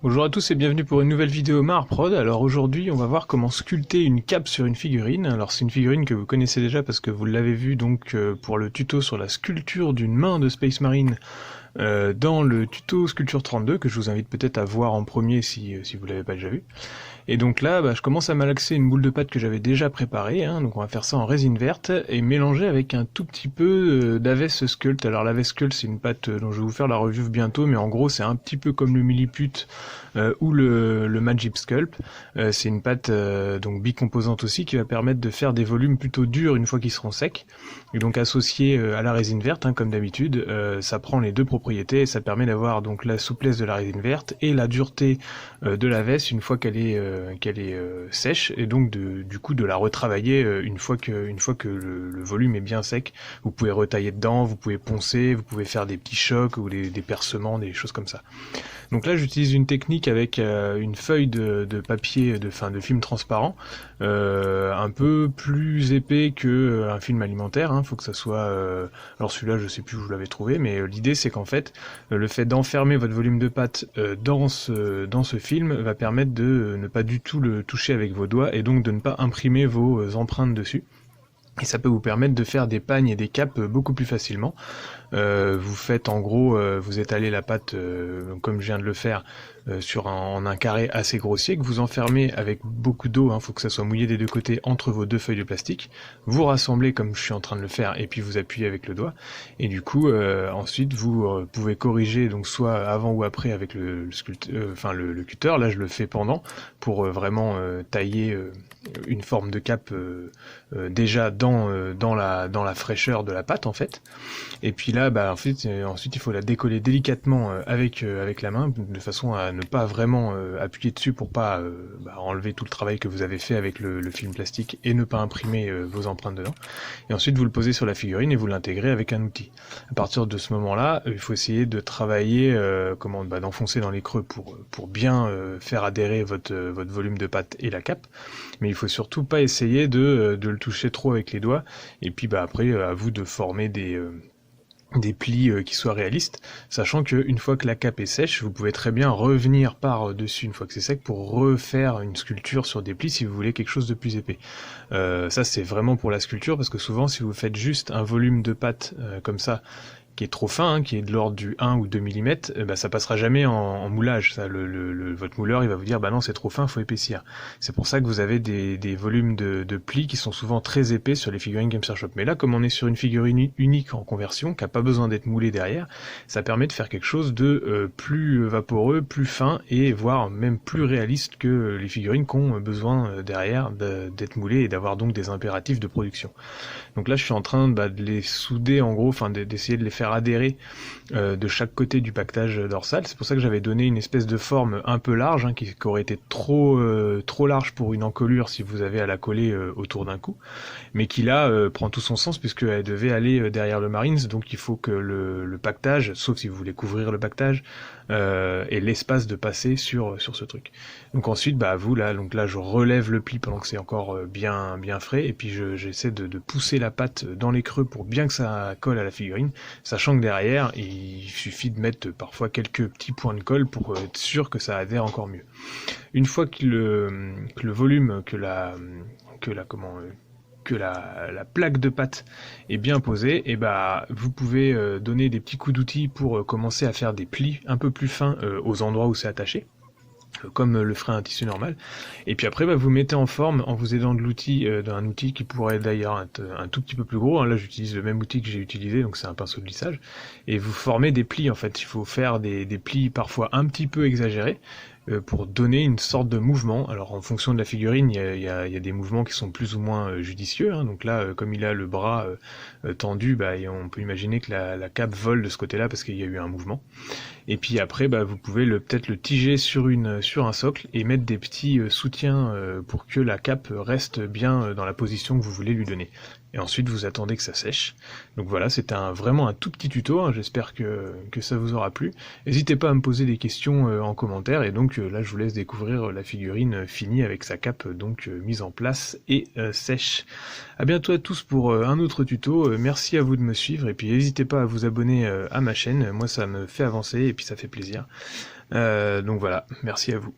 Bonjour à tous et bienvenue pour une nouvelle vidéo Maharprod. Alors aujourd'hui on va voir comment sculpter une cape sur une figurine. Alors c'est une figurine que vous connaissez déjà parce que vous l'avez vue donc pour le tuto sur la sculpture d'une main de Space Marine dans le tuto Sculpture 32 que je vous invite peut-être à voir en premier si vous l'avez pas déjà vu. Et donc là, je commence à malaxer une boule de pâte que j'avais déjà préparée, hein, donc on va faire ça en résine verte, et mélanger avec un tout petit peu d'Aves Sculpt. Alors l'Aves Sculpt, c'est une pâte dont je vais vous faire la review bientôt, mais en gros c'est un petit peu comme le Milliput ou le Magic Sculpt. C'est une pâte donc bicomposante aussi, qui va permettre de faire des volumes plutôt durs une fois qu'ils seront secs. Et donc associé à la résine verte, hein, comme d'habitude, ça prend les deux propriétés, et ça permet d'avoir donc la souplesse de la résine verte et la dureté de l'Aves une fois qu'elle est sèche, et donc du coup de la retravailler une fois que le volume est bien sec. Vous pouvez retailler dedans, vous pouvez poncer, vous pouvez faire des petits chocs ou des percements, des choses comme ça. Donc là j'utilise une technique avec une feuille de papier, de film transparent, un peu plus épais que un film alimentaire, hein. Faut que ça soit... alors celui-là je sais plus où je l'avais trouvé, mais l'idée c'est qu'en fait, le fait d'enfermer votre volume de pâte dans ce film va permettre de ne pas du tout le toucher avec vos doigts, et donc de ne pas imprimer vos empreintes dessus. Et ça peut vous permettre de faire des pagnes et des capes beaucoup plus facilement. Vous faites en gros, vous étalez la pâte comme je viens de le faire en un carré assez grossier, que vous enfermez avec beaucoup d'eau, hein, faut que ça soit mouillé des deux côtés entre vos deux feuilles de plastique. Vous rassemblez comme je suis en train de le faire, et puis vous appuyez avec le doigt. Et du coup, ensuite vous pouvez corriger, donc soit avant ou après avec le cutter. Là je le fais pendant pour vraiment tailler une forme de cape déjà dans la fraîcheur de la pâte en fait. Et puis là, ensuite il faut la décoller délicatement avec la main, de façon à ne pas vraiment appuyer dessus pour pas enlever tout le travail que vous avez fait avec le film plastique et ne pas imprimer vos empreintes dedans. Et ensuite vous le posez sur la figurine et vous l'intégrez avec un outil. À partir de ce moment-là, il faut essayer de travailler, d'enfoncer dans les creux pour bien faire adhérer votre volume de pâte et la cape. Mais il faut surtout pas essayer de le toucher trop avec les doigts. Et puis après, à vous de former des plis qui soient réalistes, sachant qu'une fois que la cape est sèche, vous pouvez très bien revenir par-dessus une fois que c'est sec pour refaire une sculpture sur des plis si vous voulez quelque chose de plus épais. Ça c'est vraiment pour la sculpture, parce que souvent si vous faites juste un volume de pâte comme ça, qui est trop fin, hein, qui est de l'ordre du 1 ou 2 mm, ça passera jamais en moulage. Ça, votre mouleur, il va vous dire, non, c'est trop fin, faut épaissir. C'est pour ça que vous avez des volumes de plis qui sont souvent très épais sur les figurines Games Workshop. Mais là, comme on est sur une figurine unique en conversion, qui n'a pas besoin d'être moulée derrière, ça permet de faire quelque chose de plus vaporeux, plus fin, et voire même plus réaliste que les figurines qui ont besoin derrière d'être moulées et d'avoir donc des impératifs de production. Donc là, je suis en train de les souder, en gros, d'essayer de les faire adhérer de chaque côté du pactage dorsal. C'est pour ça que j'avais donné une espèce de forme un peu large, hein, qui aurait été trop large pour une encolure si vous avez à la coller autour d'un coup, mais qui là prend tout son sens puisqu'elle devait aller derrière le Marines. Donc il faut que le pactage, sauf si vous voulez couvrir le pactage, ait l'espace de passer sur ce truc. Donc ensuite, donc là je relève le pli pendant que c'est encore bien frais, et puis j'essaie de pousser la pâte dans les creux pour bien que ça colle à la figurine, sachant que derrière il suffit de mettre parfois quelques petits points de colle pour être sûr que ça adhère encore mieux. Une fois que le volume, que la plaque de pâte est bien posée, et vous pouvez donner des petits coups d'outil pour commencer à faire des plis un peu plus fins aux endroits où c'est attaché, comme le ferait un tissu normal. Et puis après, vous mettez en forme en vous aidant de l'outil, d'un outil qui pourrait d'ailleurs être un tout petit peu plus gros, hein. Là j'utilise le même outil que j'ai utilisé, donc c'est un pinceau de lissage, et vous formez des plis en fait. Il faut faire des plis parfois un petit peu exagérés, pour donner une sorte de mouvement. Alors en fonction de la figurine, il y a des mouvements qui sont plus ou moins judicieux, hein. Donc là, comme il a le bras tendu, et on peut imaginer que la cape vole de ce côté-là parce qu'il y a eu un mouvement. Et puis après, vous pouvez peut-être le tiger sur un socle et mettre des petits soutiens pour que la cape reste bien dans la position que vous voulez lui donner. Et ensuite, vous attendez que ça sèche. Donc voilà, c'était vraiment un tout petit tuto, hein. J'espère que ça vous aura plu. N'hésitez pas à me poser des questions en commentaire, et donc là, je vous laisse découvrir la figurine finie avec sa cape mise en place et sèche. À bientôt à tous pour un autre tuto. Merci à vous de me suivre, et puis n'hésitez pas à vous abonner à ma chaîne. Moi, ça me fait avancer. et puis ça fait plaisir. Donc voilà, merci à vous.